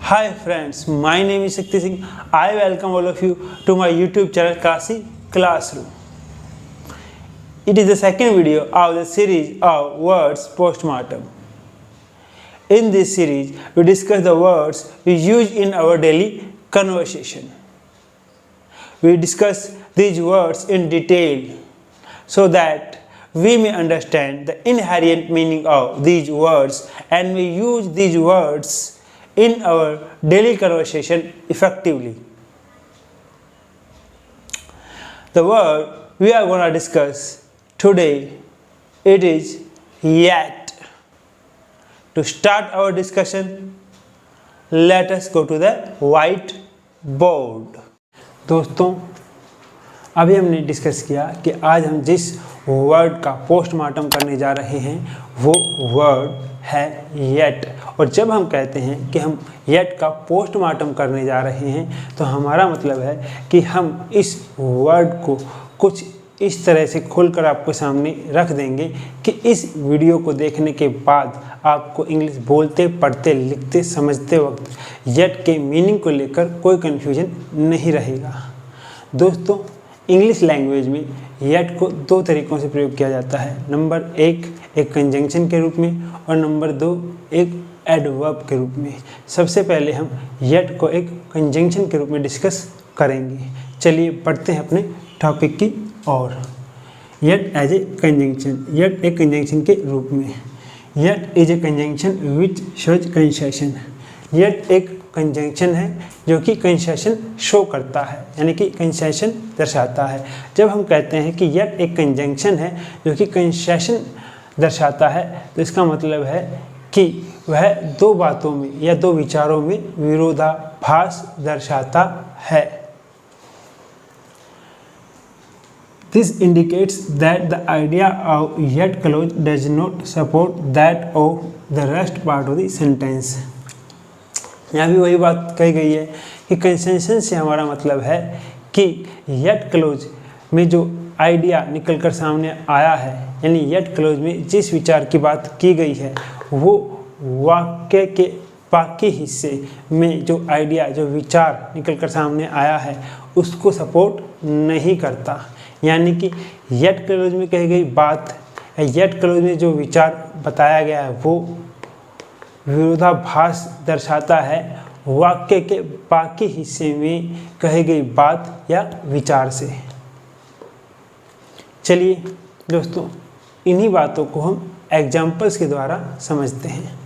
Hi friends, my name is Shakti Singh. I welcome all of you to my YouTube channel Kasi Classroom. It is the second video of the series of words postmortem. In this series, we discuss the words we use in our daily conversation. We discuss these words in detail so that we may understand the inherent meaning of these words and we use these words in our daily conversation effectively. The word we are going to discuss today, it is yet. To start our discussion, let us go to the white board. दोस्तों, अभी हमने discuss किया कि आज हम जिस word का postmortem करने जा रहे हैं वो वर्ड है येट। और जब हम कहते हैं कि हम येट का पोस्टमार्टम करने जा रहे हैं तो हमारा मतलब है कि हम इस वर्ड को कुछ इस तरह से खोलकर आपके सामने रख देंगे कि इस वीडियो को देखने के बाद आपको इंग्लिश बोलते, पढ़ते, लिखते, समझते वक्त येट के मीनिंग को लेकर कोई कन्फ्यूजन नहीं रहेगा। दोस्तों, इंग्लिश लैंग्वेज में येट को दो तरीक़ों से प्रयोग किया जाता है। नंबर एक कंजंक्शन के रूप में और नंबर दो एक एडवर्ब के रूप में। सबसे पहले हम येट को एक कंजंक्शन के रूप में डिस्कस करेंगे। चलिए बढ़ते हैं अपने टॉपिक की ओर। Yet as a conjunction, yet एक कंजंक्शन के रूप में। Yet is a conjunction which shows concession. Yet एक कंजंक्शन है जो कि कंसेशन शो करता है, यानी कि कंसेशन दर्शाता है। जब हम कहते हैं कि येट एक कंजंक्शन है जो कि कंसेशन दर्शाता है तो इसका मतलब है कि वह दो बातों में या दो विचारों में विरोधाभास दर्शाता है। This indicates that the idea of yet clause does not support that of the rest part of the sentence. यहाँ भी वही बात कही गई है कि कंसेशन से हमारा मतलब है कि येट क्लोज में जो आइडिया निकलकर सामने आया है, यानी येट क्लोज में जिस विचार की बात की गई है वो वाक्य के बाकी हिस्से में जो आइडिया, जो विचार निकलकर सामने आया है उसको सपोर्ट नहीं करता। यानी कि येट क्लोज में कही गई बात, येट क्लोज में जो विचार बताया गया है वो विरोधाभास दर्शाता है वाक्य के बाकी हिस्से में कही गई बात या विचार से। चलिए दोस्तों, इन्हीं बातों को हम एग्जाम्पल्स के द्वारा समझते हैं।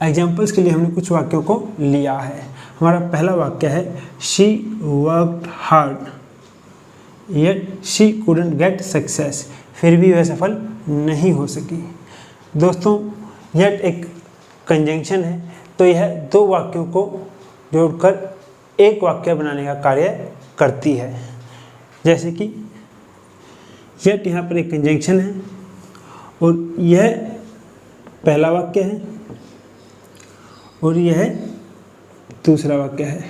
एग्जाम्पल्स के लिए हमने कुछ वाक्यों को लिया है। हमारा पहला वाक्य है she worked hard yet she couldn't get success. फिर भी वह सफल नहीं हो सकी। दोस्तों, येट एक कंजंक्शन है तो यह दो वाक्यों को जोड़कर एक वाक्य बनाने का कार्य करती है। जैसे कि येट यहाँ पर एक कंजंक्शन है और यह पहला वाक्य है और यह दूसरा वाक्य है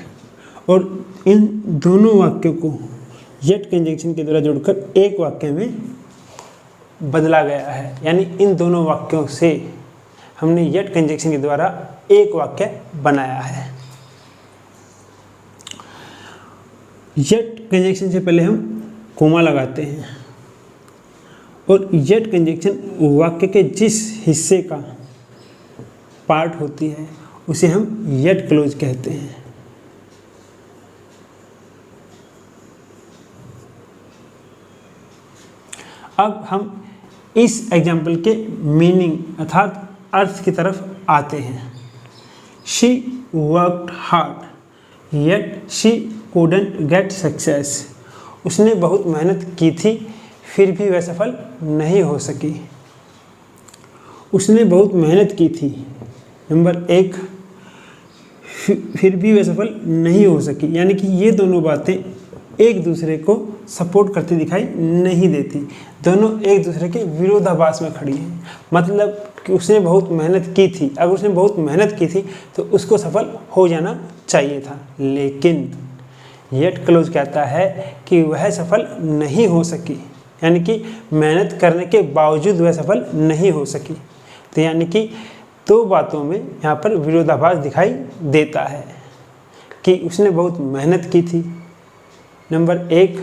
और इन दोनों वाक्यों को येट कंजंक्शन के द्वारा जोड़कर एक वाक्य में बदला गया है। यानी इन दोनों वाक्यों से हमने येट कंजंक्शन के द्वारा एक वाक्य बनाया है। येट कंजंक्शन से पहले हम कोमा लगाते हैं और येट कंजंक्शन वाक्य के जिस हिस्से का पार्ट होती है उसे हम येट क्लोज कहते हैं। अब हम इस एग्जाम्पल के मीनिंग अर्थात अर्थ की तरफ आते हैं। She worked hard yet she couldn't get success. उसने बहुत मेहनत की थी फिर भी वह सफल नहीं हो सकी। उसने बहुत मेहनत की थी, नंबर एक, फिर भी वह सफल नहीं हो सकी। यानी कि ये दोनों बातें एक दूसरे को सपोर्ट करती दिखाई नहीं देती, दोनों एक दूसरे के विरोधाभास में खड़ी हैं। मतलब कि उसने बहुत मेहनत की थी, अगर उसने बहुत मेहनत की थी तो उसको सफल हो जाना चाहिए था, लेकिन येट क्लोज कहता है कि वह सफल नहीं हो सकी। यानी कि मेहनत करने के बावजूद वह सफल नहीं हो सकी। तो यानी कि दो बातों में यहाँ पर विरोधाभास दिखाई देता है कि उसने बहुत मेहनत की थी, नंबर 1,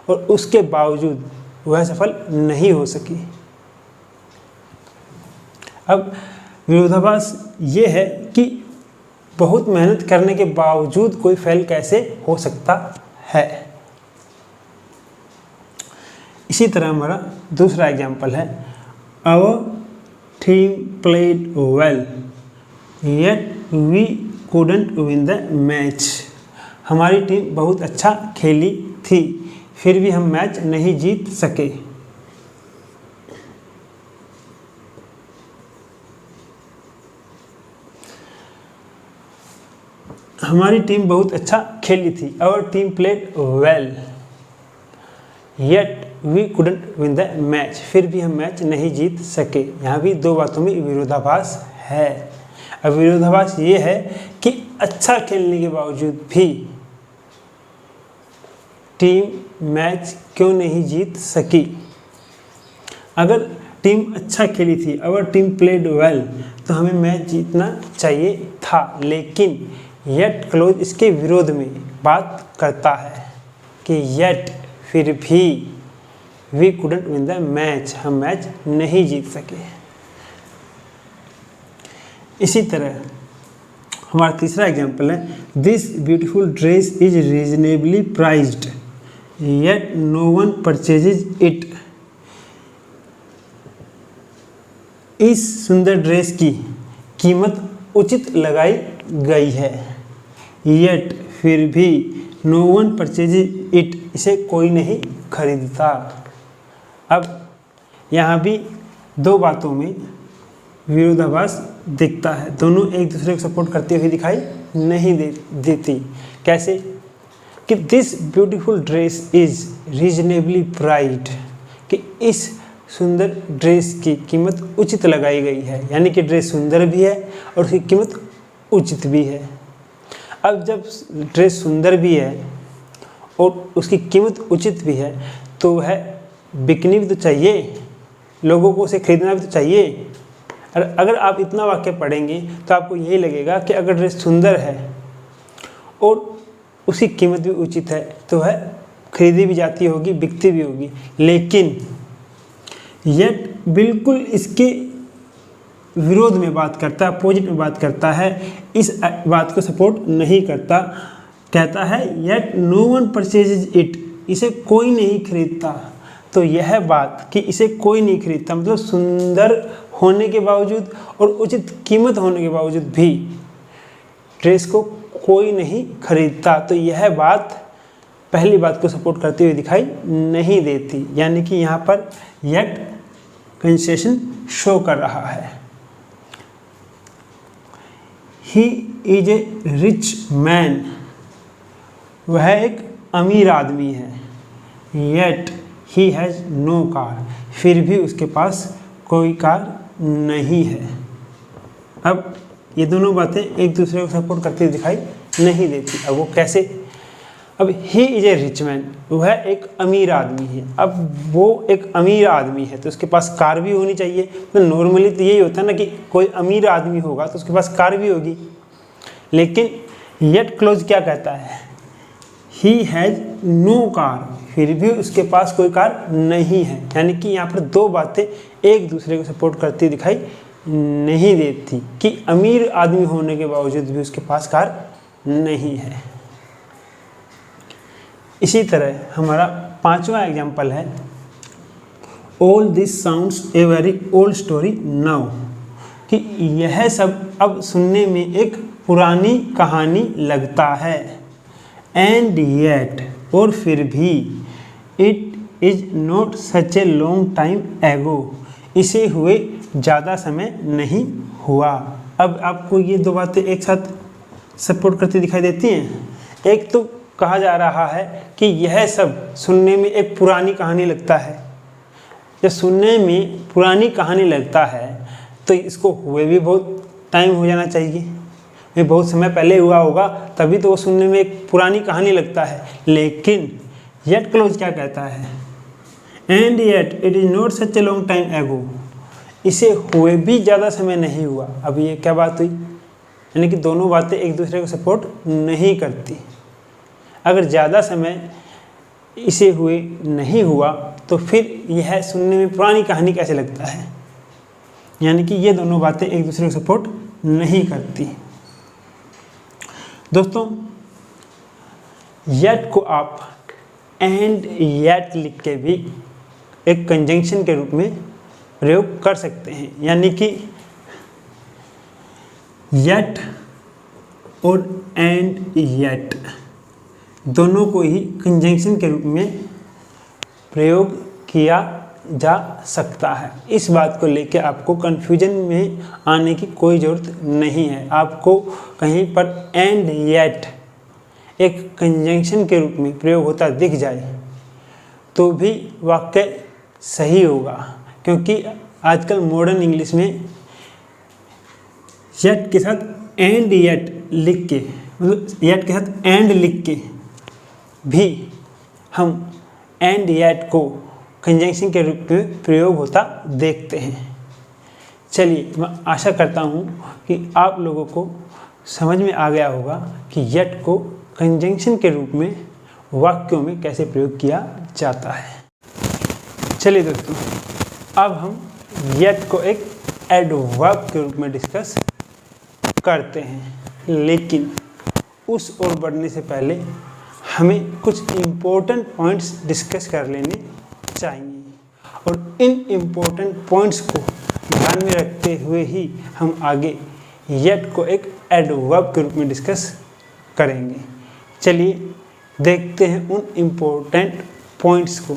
और उसके बावजूद वह सफल नहीं हो सकी। अब विरोधाभास ये है कि बहुत मेहनत करने के बावजूद कोई फेल कैसे हो सकता है। इसी तरह हमारा दूसरा एग्जाम्पल है, our team played well yet we couldn't win the match. हमारी टीम बहुत अच्छा खेली थी, फिर भी हम मैच नहीं जीत सके। हमारी टीम बहुत अच्छा खेली थी, our team played well yet we couldn't win the match, फिर भी हम मैच नहीं जीत सके। यहाँ भी दो बातों में विरोधाभास है। अब विरोधाभास ये है कि अच्छा खेलने के बावजूद भी टीम मैच क्यों नहीं जीत सकी। अगर टीम अच्छा खेली थी, अगर टीम प्लेड वेल, तो हमें मैच जीतना चाहिए था, लेकिन येट क्लोज इसके विरोध में बात करता है कि येट फिर भी we couldn't win the match, हम मैच नहीं जीत सके। इसी तरह हमारा तीसरा एग्जाम्पल है, this beautiful dress is reasonably priced yet no one purchases it. इस सुंदर ड्रेस की कीमत उचित लगाई गई है, येट फिर भी नो वन परचेजेज इट, इसे कोई नहीं खरीदता। अब यहाँ भी दो बातों में विरोधाभास दिखता है, दोनों एक दूसरे को सपोर्ट करते हुए दिखाई नहीं देती। कैसे कि this beautiful dress is reasonably priced, कि इस सुंदर ड्रेस की कीमत उचित लगाई गई है, यानी कि ड्रेस सुंदर भी है और उसकी कीमत उचित भी है। अब जब ड्रेस सुंदर भी है और उसकी कीमत उचित भी है, तो वह बिकनी भी तो चाहिए, लोगों को उसे खरीदना भी तो चाहिए। और अगर आप इतना वाक्य पढ़ेंगे तो आपको यही लगेगा कि अगर ड्रेस सुंदर है और उसकी कीमत भी उचित है तो वह खरीदी भी जाती होगी, बिकती भी होगी। लेकिन येट बिल्कुल इसके विरोध में बात करता है, अपोजिट में बात करता है, इस बात को सपोर्ट नहीं करता। कहता है yet no one purchases it, इसे कोई नहीं खरीदता। तो यह बात कि इसे कोई नहीं खरीदता मतलब सुंदर होने के बावजूद और उचित कीमत होने के बावजूद भी ड्रेस को कोई नहीं खरीदता, तो यह बात पहली बात को सपोर्ट करते हुए दिखाई नहीं देती। यानी कि यहाँ पर येट कंसेशन शो कर रहा है। He is a rich man, वह एक अमीर आदमी है। Yet he has no car, फिर भी उसके पास कोई कार नहीं है। अब ये दोनों बातें एक दूसरे को सपोर्ट करती दिखाई नहीं देती। अब वो कैसे? अब ही इज ए रिच मैन, वह एक अमीर आदमी है। अब वो एक अमीर आदमी है तो उसके पास कार भी होनी चाहिए। तो नॉर्मली तो यही होता है ना कि कोई अमीर आदमी होगा तो उसके पास कार भी होगी। लेकिन येट क्लोज क्या कहता है? ही हैज़ नो कार, फिर भी उसके पास कोई कार नहीं है। यानी कि यहाँ पर दो बातें एक दूसरे को सपोर्ट करती दिखाई नहीं देती कि अमीर आदमी होने के बावजूद भी उसके पास कार नहीं है। इसी तरह हमारा पांचवा एग्जाम्पल है, all this sounds a very old story now, कि यह सब अब सुनने में एक पुरानी कहानी लगता है। एंड येट, और फिर भी, it is not such a long time एगो, इसे हुए ज़्यादा समय नहीं हुआ। अब आपको ये दो बातें एक साथ सपोर्ट करती दिखाई देती हैं। एक तो कहा जा रहा है कि यह सब सुनने में एक पुरानी कहानी लगता है। जब सुनने में पुरानी कहानी लगता है तो इसको हुए भी बहुत टाइम हो जाना चाहिए, ये बहुत समय पहले हुआ होगा, तभी तो वो सुनने में एक पुरानी कहानी लगता है। लेकिन येट क्लोज क्या कहता है? And yet it is not such a long time एगो, इसे हुए भी ज़्यादा समय नहीं हुआ। अब ये क्या बात हुई, यानी कि दोनों बातें एक दूसरे को सपोर्ट नहीं करती। अगर ज़्यादा समय इसे हुए नहीं हुआ तो फिर यह सुनने में पुरानी कहानी कैसे लगता है, यानी कि ये दोनों बातें एक दूसरे को सपोर्ट नहीं करती। दोस्तों, येट को आप एंड येट लिख के भी एक कंजंक्शन के रूप में प्रयोग कर सकते हैं, यानी कि येट और एंड येट दोनों को ही कंजंक्शन के रूप में प्रयोग किया जा सकता है। इस बात को लेकर आपको कन्फ्यूजन में आने की कोई ज़रूरत नहीं है। आपको कहीं पर एंड येट एक कंजंक्शन के रूप में प्रयोग होता दिख जाए तो भी वाक्य सही होगा, क्योंकि आजकल मॉडर्न इंग्लिश में येट के साथ एंड येट लिख के, मतलब येट के साथ एंड लिख के भी हम एंड येट को कंजंक्शन के रूप में प्रयोग होता देखते हैं। चलिए, मैं आशा करता हूँ कि आप लोगों को समझ में आ गया होगा कि येट को कंजंक्शन के रूप में वाक्यों में कैसे प्रयोग किया जाता है। चलिए दोस्तों, अब हम येट को एक एडवर्ब के रूप में डिस्कस करते हैं, लेकिन उस ओर बढ़ने से पहले हमें कुछ इम्पोर्टेंट पॉइंट्स डिस्कस कर लेने चाहिए, और इन इम्पोर्टेंट पॉइंट्स को ध्यान में रखते हुए ही हम आगे येट को एक एडवर्ब के रूप में डिस्कस करेंगे। चलिए देखते हैं उन इम्पोर्टेंट पॉइंट्स को।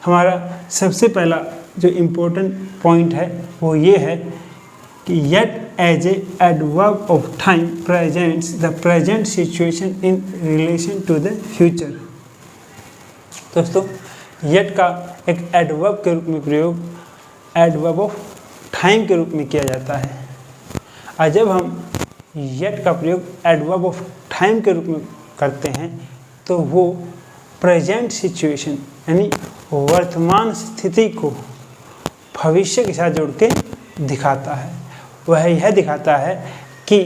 हमारा सबसे पहला जो इम्पोर्टेंट पॉइंट है वो ये है कि yet as a adverb of time presents the present situation in relation to the future. दोस्तों, येट का एक एडवर्ब के रूप में प्रयोग एडवर्ब ऑफ टाइम के रूप में किया जाता है, और जब हम येट का प्रयोग एडवर्ब ऑफ टाइम के रूप में करते हैं तो वो प्रेजेंट सिचुएशन यानी वर्तमान स्थिति को भविष्य के साथ जोड़ के दिखाता है। वह यह दिखाता है कि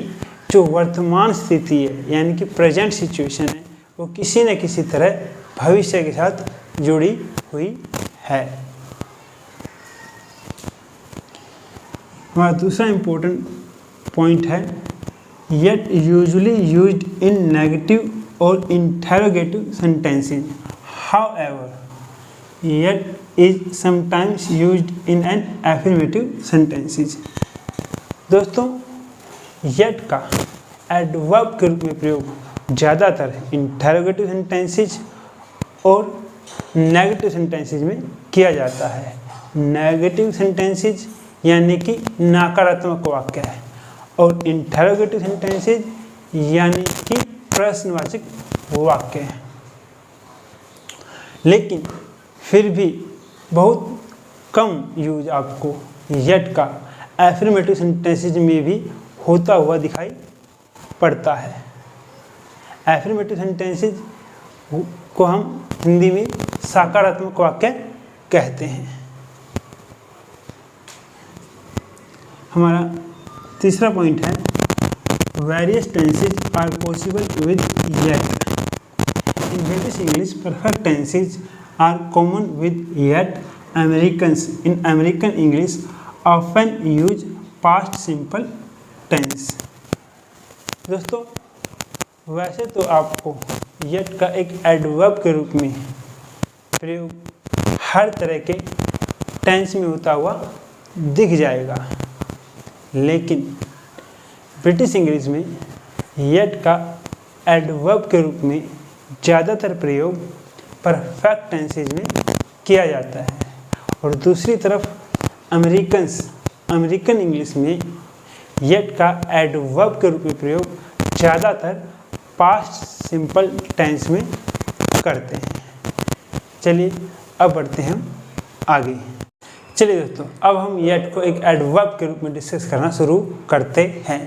जो वर्तमान स्थिति है यानी कि प्रेजेंट सिचुएशन है वो किसी न किसी तरह भविष्य के साथ जुड़ी हुई है। हमारा दूसरा इम्पोर्टेंट पॉइंट है yet usually used in negative और interrogative sentences, however yet is sometimes used in an affirmative sentences. दोस्तों, येट का एडवर्ब के रूप में प्रयोग ज़्यादातर इंटरोगेटिव सेंटेंसेस और नेगेटिव सेंटेंसेस में किया जाता है। नेगेटिव सेंटेंसेस यानी कि नकारात्मक वाक्य है, और इंटरोगेटिव सेंटेंसेस यानी कि प्रश्नवाचक वाक्य है। लेकिन फिर भी बहुत कम यूज आपको येट का एफर्मेटिव सेंटेंसेस में भी होता हुआ दिखाई पड़ता है। एफर्मेटिव सेंटेंसेस को हम हिंदी में सकारात्मक वाक्य कहते हैं। हमारा तीसरा पॉइंट है various tenses are possible with yet. In British English perfect tenses are common with yet. Americans in American English often use past simple tense. दोस्तों, वैसे तो आपको येट का एक एडवर्ब के रूप में प्रयोग हर तरह के टेंस में होता हुआ दिख जाएगा, लेकिन ब्रिटिश इंग्लिश में येट का एडवर्ब के रूप में ज़्यादातर प्रयोग परफेक्ट टेंसेज में किया जाता है, और दूसरी तरफ अमेरिकन इंग्लिश में येट का एडवर्ब के रूप में प्रयोग ज़्यादातर पास्ट सिंपल टेंस में करते हैं। चलिए अब बढ़ते हैं हम आगे। चलिए दोस्तों, अब हम येट को एक एडवर्ब के रूप में डिस्कस करना शुरू करते हैं।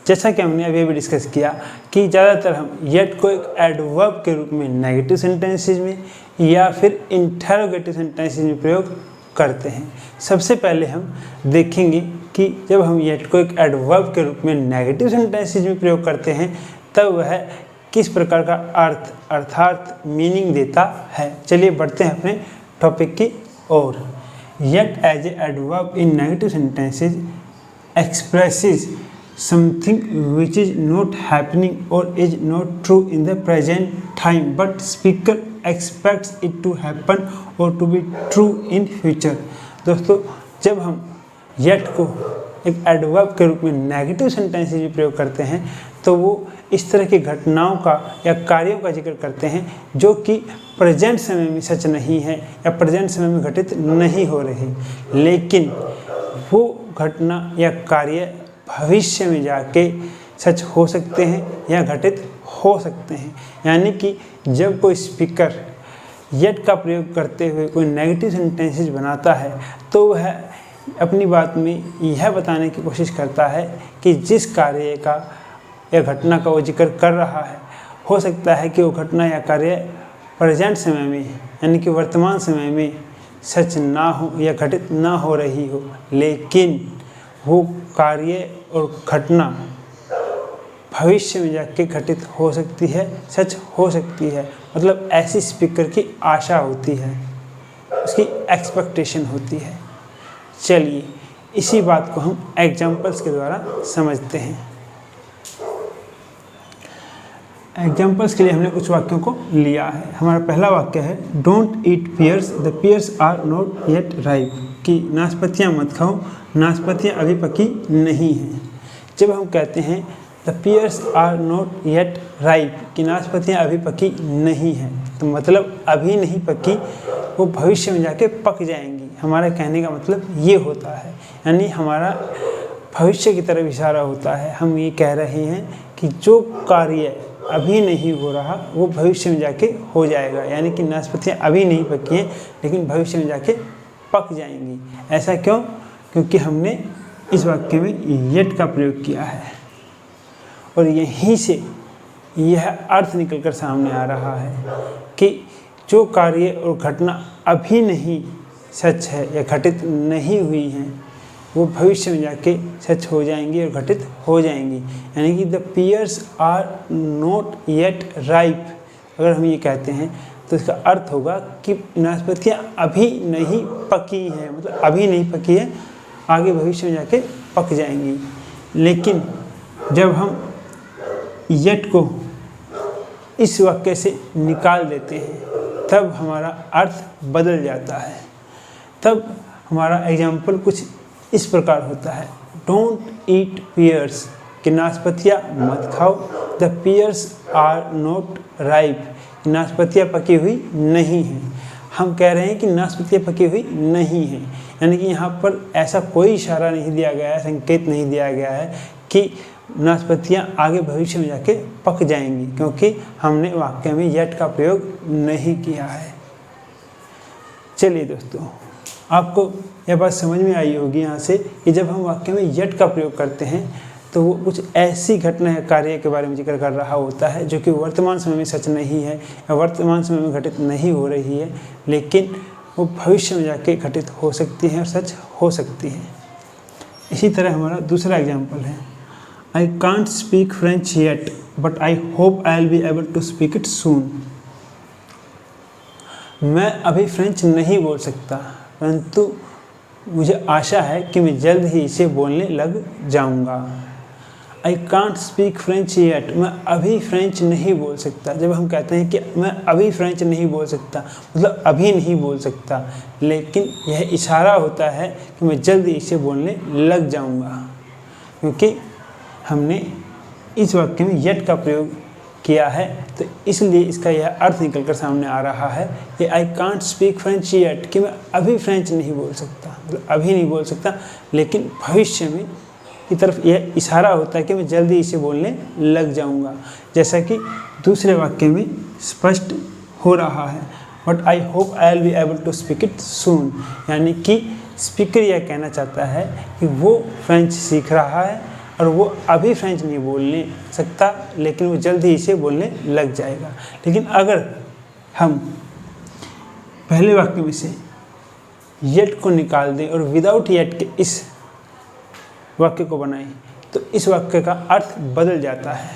जैसा कि हमने अभी डिस्कस किया कि ज़्यादातर हम येट को एक एडवर्ब के रूप में नेगेटिव सेंटेंसेस में या फिर इंटरोगेटिव सेंटेंसेस में प्रयोग करते हैं। सबसे पहले हम देखेंगे कि जब हम येट को एक एडवर्ब के रूप में नेगेटिव सेंटेंसेस में प्रयोग करते हैं तब वह किस प्रकार का अर्थ अर्थात मीनिंग देता है। चलिए बढ़ते हैं अपने टॉपिक की ओर। Yet as a adverb in negative sentences expresses something which is not happening or is not true in the present time but speaker expects it to happen or to be true in future। दोस्तों, जब हम yet को एक adverb के रूप में negative sentences में प्रयोग करते हैं तो वो इस तरह की घटनाओं का या कार्यों का जिक्र करते हैं जो कि प्रेजेंट समय में सच नहीं है या प्रेजेंट समय में घटित नहीं हो रही, लेकिन वो घटना या कार्य भविष्य में जाके सच हो सकते हैं या घटित हो सकते हैं। यानी कि जब कोई स्पीकर येट का प्रयोग करते हुए कोई नेगेटिव सेंटेंसेस बनाता है तो वह अपनी बात में यह बताने की कोशिश करता है कि जिस कार्य का या घटना का वो जिक्र कर रहा है हो सकता है कि वो घटना या कार्य प्रेजेंट समय में यानी कि वर्तमान समय में सच ना हो या घटित ना हो रही हो, लेकिन वो कार्य और घटना भविष्य में जाके घटित हो सकती है, सच हो सकती है। मतलब ऐसी स्पीकर की आशा होती है, उसकी एक्सपेक्टेशन होती है। चलिए इसी बात को हम एग्जाम्पल्स के द्वारा समझते हैं। एग्जाम्पल्स के लिए हमने कुछ वाक्यों को लिया है। हमारा पहला वाक्य है don't eat pears the pears are not yet ripe, कि नाशपातियाँ मत खाओ, नाशपातियाँ अभी पकी नहीं हैं। जब हम कहते हैं the pears are not yet ripe, कि नाशपातियाँ अभी पकी नहीं हैं, तो मतलब अभी नहीं पकी, वो भविष्य में जाके पक जाएंगी। हमारा कहने का मतलब ये होता है, यानी हमारा भविष्य की तरफ इशारा होता है। हम ये कह रहे हैं कि जो कार्य अभी नहीं हो रहा वो भविष्य में जाके हो जाएगा, यानी कि नाशपातियाँ अभी नहीं पकी हैं लेकिन भविष्य में जाके पक जाएंगी। ऐसा क्यों? क्योंकि हमने इस वाक्य में येट का प्रयोग किया है और यहीं से यह अर्थ निकलकर सामने आ रहा है कि जो कार्य और घटना अभी नहीं सच है या घटित नहीं हुई हैं वो भविष्य में जाके सच हो जाएंगी और घटित हो जाएंगी। यानी कि the pears are not yet ripe, अगर हम ये कहते हैं तो इसका अर्थ होगा कि नाशपातियाँ अभी नहीं पकी हैं, मतलब अभी नहीं पकी है, आगे भविष्य में जाके पक जाएंगी। लेकिन जब हम येट को इस वाक्य से निकाल देते हैं तब हमारा अर्थ बदल जाता है। तब हमारा एग्जाम्पल कुछ इस प्रकार होता है डोंट ईट पियर्स, कि नाशपातियाँ मत खाओ, the pears are not ripe, नाशपातियाँ पकी हुई नहीं हैं। हम कह रहे हैं कि नाशपातियाँ पकी हुई नहीं हैं, यानी कि यहाँ पर ऐसा कोई इशारा नहीं दिया गया है, संकेत नहीं दिया गया है कि नाशपातियाँ आगे भविष्य में जाके पक जाएंगी, क्योंकि हमने वाक्य में येट का प्रयोग नहीं किया है। चलिए दोस्तों, आपको यह बात समझ में आई होगी यहाँ से कि जब हम वाक्य में येट का प्रयोग करते हैं तो वो कुछ ऐसी घटना या कार्य के बारे में जिक्र कर रहा होता है जो कि वर्तमान समय में सच नहीं है या वर्तमान समय में घटित नहीं हो रही है, लेकिन वो भविष्य में जाके घटित हो सकती हैं और सच हो सकती हैं। इसी तरह हमारा दूसरा एग्जाम्पल है I can't speak French yet but I hope I will be able to speak it soon. मैं अभी फ्रेंच नहीं बोल सकता, परंतु मुझे आशा है कि मैं जल्द ही इसे बोलने लग जाऊंगा। आई कांट स्पीक फ्रेंच येट, मैं अभी फ्रेंच नहीं बोल सकता। जब हम कहते हैं कि मैं अभी फ्रेंच नहीं बोल सकता, मतलब अभी नहीं बोल सकता, लेकिन यह इशारा होता है कि मैं जल्द इसे बोलने लग जाऊंगा, क्योंकि हमने इस वाक्य में येट का प्रयोग किया है, तो इसलिए इसका यह अर्थ निकलकर सामने आ रहा है कि आई कांट स्पीक फ्रेंच येट, कि मैं अभी फ्रेंच नहीं बोल सकता, मतलब अभी नहीं बोल सकता, लेकिन भविष्य में की तरफ यह इशारा होता है कि मैं जल्दी इसे बोलने लग जाऊंगा, जैसा कि दूसरे वाक्य में स्पष्ट हो रहा है but I hope I will be able to speak it soon. यानी कि स्पीकर यह कहना चाहता है कि वो फ्रेंच सीख रहा है और वो अभी फ्रेंच नहीं बोलने सकता, लेकिन वो जल्दी इसे बोलने लग जाएगा। लेकिन अगर हम पहले वाक्य में से येट को निकाल दें और विदाउट येट के इस वाक्य को बनाएं तो इस वाक्य का अर्थ बदल जाता है।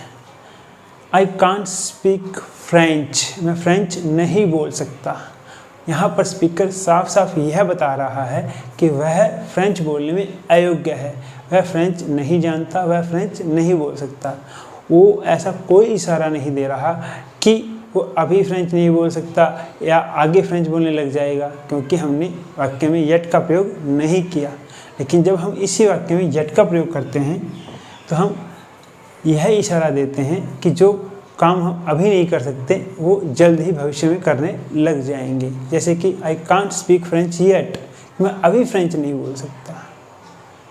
आई कांट स्पीक फ्रेंच, मैं फ्रेंच नहीं बोल सकता। यहाँ पर स्पीकर साफ साफ यह बता रहा है कि वह फ्रेंच बोलने में अयोग्य है, वह फ्रेंच नहीं जानता, वह फ्रेंच नहीं बोल सकता। वो ऐसा कोई इशारा नहीं दे रहा कि वो अभी फ्रेंच नहीं बोल सकता या आगे फ्रेंच बोलने लग जाएगा, क्योंकि हमने वाक्य में येट का प्रयोग नहीं किया। लेकिन जब हम इसी वाक्य में येट का प्रयोग करते हैं तो हम यह इशारा देते हैं कि जो काम हम अभी नहीं कर सकते वो जल्द ही भविष्य में करने लग जाएंगे। जैसे कि आई कांट स्पीक फ्रेंच येट, मैं अभी फ्रेंच नहीं बोल सकता।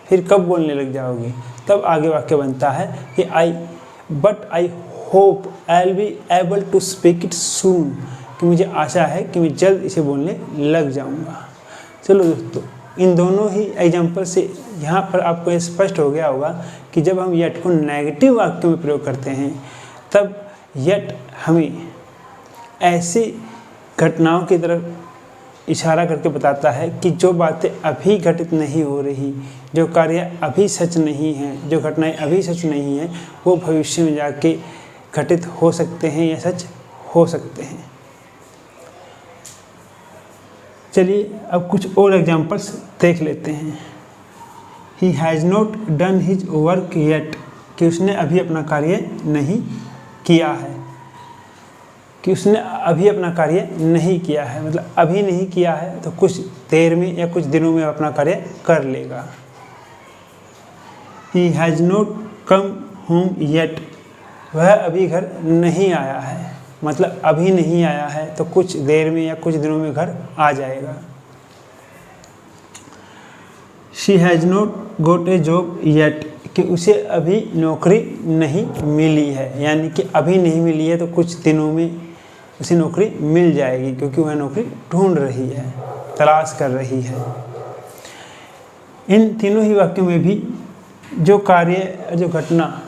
फिर कब बोलने लग जाओगे? तब आगे वाक्य बनता है कि I hope I will be able to speak it soon, कि मुझे आशा है कि मैं जल्द इसे बोलने लग जाऊंगा। चलो दोस्तों, इन दोनों ही एग्जाम्पल से यहाँ पर आपको ये स्पष्ट हो गया होगा कि जब हम येट को नेगेटिव वाक्य में प्रयोग करते हैं तब येट हमें ऐसी घटनाओं की तरफ इशारा करके बताता है कि जो बातें अभी घटित नहीं हो रही, जो कार्य अभी सच नहीं हैं, जो घटनाएं अभी सच नहीं हैं, वो भविष्य में जाके घटित हो सकते हैं या सच हो सकते हैं। चलिए अब कुछ और एग्जाम्पल्स देख लेते हैं। He has not done his work yet, कि उसने अभी अपना कार्य नहीं किया है, कि उसने अभी अपना कार्य नहीं किया है, मतलब अभी नहीं किया है तो कुछ देर में या कुछ दिनों में अपना कार्य कर लेगा। He has not come home yet, वह अभी घर नहीं आया है, मतलब अभी नहीं आया है तो कुछ देर में या कुछ दिनों में घर आ जाएगा। She has not goat A job yet, कि उसे अभी नौकरी नहीं मिली है, यानी कि अभी नहीं मिली है तो कुछ दिनों में उसे नौकरी मिल जाएगी, क्योंकि वह नौकरी ढूंढ रही है, तलाश कर रही है। इन तीनों ही वाक्यों में भी जो कार्य, जो घटना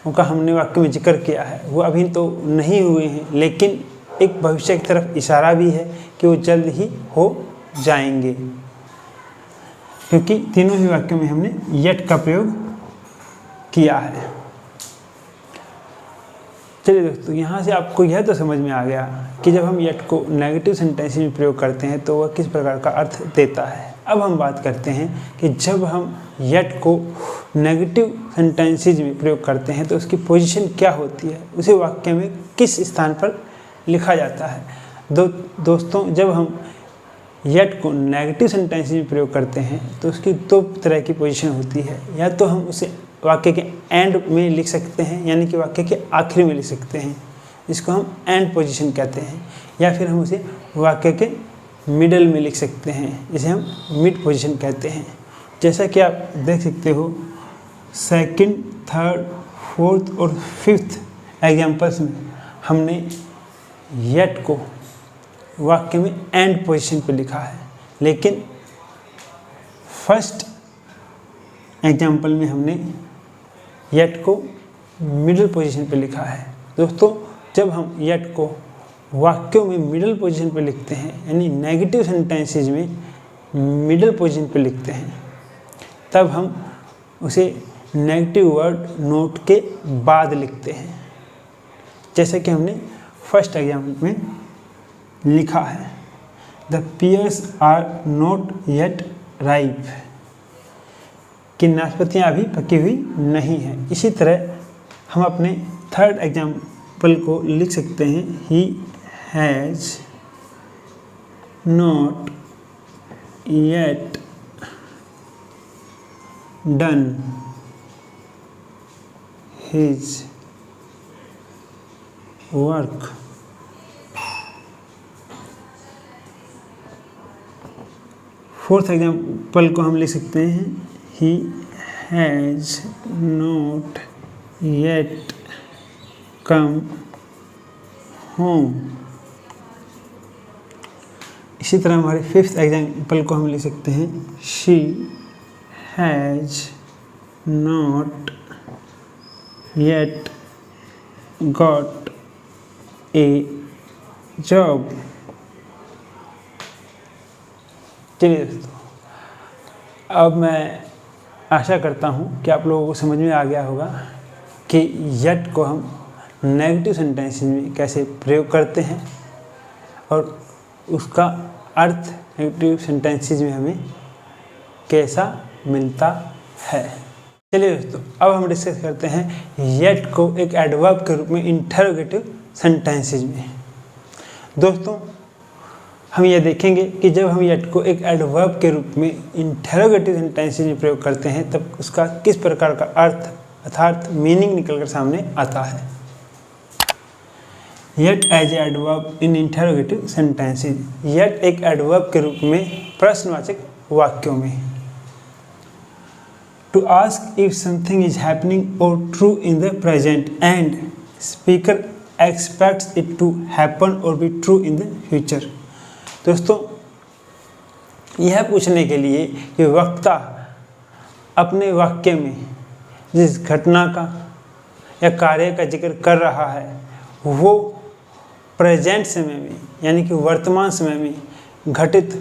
उनका हमने वाक्य में जिक्र किया है वो अभी तो नहीं हुए हैं, लेकिन एक भविष्य की तरफ इशारा भी है कि वो जल्द ही हो जाएंगे, क्योंकि तीनों ही वाक्यों में हमने येट का प्रयोग किया है। चलिए दोस्तों, यहाँ से आपको यह तो समझ में आ गया कि जब हम येट को नेगेटिव सेंटेंस में प्रयोग करते हैं तो वह किस प्रकार का अर्थ देता है। अब हम बात करते हैं कि जब हम येट को नेगेटिव सेंटेंसेज में प्रयोग करते हैं तो उसकी पोजीशन क्या होती है, उसे वाक्य में किस स्थान पर लिखा जाता है। दोस्तों, जब हम येट को नेगेटिव सेंटेंसेज में प्रयोग करते हैं तो उसकी दो तरह की पोजीशन होती है। या तो हम उसे वाक्य के एंड में लिख सकते हैं, यानी कि वाक्य के आखिर में लिख सकते हैं, जिसको हम एंड पोजीशन कहते हैं, या फिर हम उसे वाक्य के मिडल में लिख सकते हैं, जिसे हम मिड पोजीशन कहते हैं। जैसा कि आप देख सकते हो सेकंड, थर्ड, फोर्थ और फिफ्थ एग्जाम्पल्स में हमने येट को वाक्य में एंड पोजीशन पे लिखा है, लेकिन फर्स्ट एग्जाम्पल में हमने येट को मिडिल पोजीशन पे लिखा है। दोस्तों, जब हम येट को वाक्यों में मिडिल पोजीशन पे लिखते हैं, यानी नेगेटिव सेंटेंसेज में मिडिल पोजीशन पे लिखते हैं, तब हम उसे नेगेटिव वर्ड नोट के बाद लिखते हैं। जैसे कि हमने फर्स्ट एग्जाम्पल में लिखा है, the pears are not yet ripe, कि नाशपातियाँ अभी पकी हुई नहीं हैं। इसी तरह हम अपने थर्ड एग्जाम्पल को लिख सकते हैं, he has not yet done his work. Fourth example को हम लिख सकते हैं, he has not yet come home. इसी तरह हमारे फिफ्थ एग्जाम्पल को हम लिख सकते हैं, she has not yet got a job. चलिए दोस्तों, अब मैं आशा करता हूँ कि आप लोगों को समझ में आ गया होगा कि येट को हम नेगेटिव सेंटेंसेस में कैसे प्रयोग करते हैं और उसका अर्थ नेगेटिव सेंटेंसेस में हमें कैसा मिलता है। चलिए दोस्तों, अब हम डिस्कस करते हैं येट को एक एडवर्ब के रूप में इंटरोगेटिव सेंटेंसेस में। दोस्तों, हम ये देखेंगे कि जब हम येट को एक एडवर्ब के रूप में इंटरोगेटिव सेंटेंसेस में प्रयोग करते हैं तब उसका किस प्रकार का अर्थ अर्थात मीनिंग निकलकर सामने आता है। Yet as adverb in interrogative sentences, yet एक एडवर्ब के रूप में प्रश्नवाचक वाक्यों में। To ask if something is happening or true in the present and speaker expects it to happen or be true in the future. दोस्तों, यह पूछने के लिए कि वक्ता अपने वाक्य में जिस घटना का या कार्य का जिक्र कर रहा है वो प्रेजेंट समय में यानी कि वर्तमान समय में घटित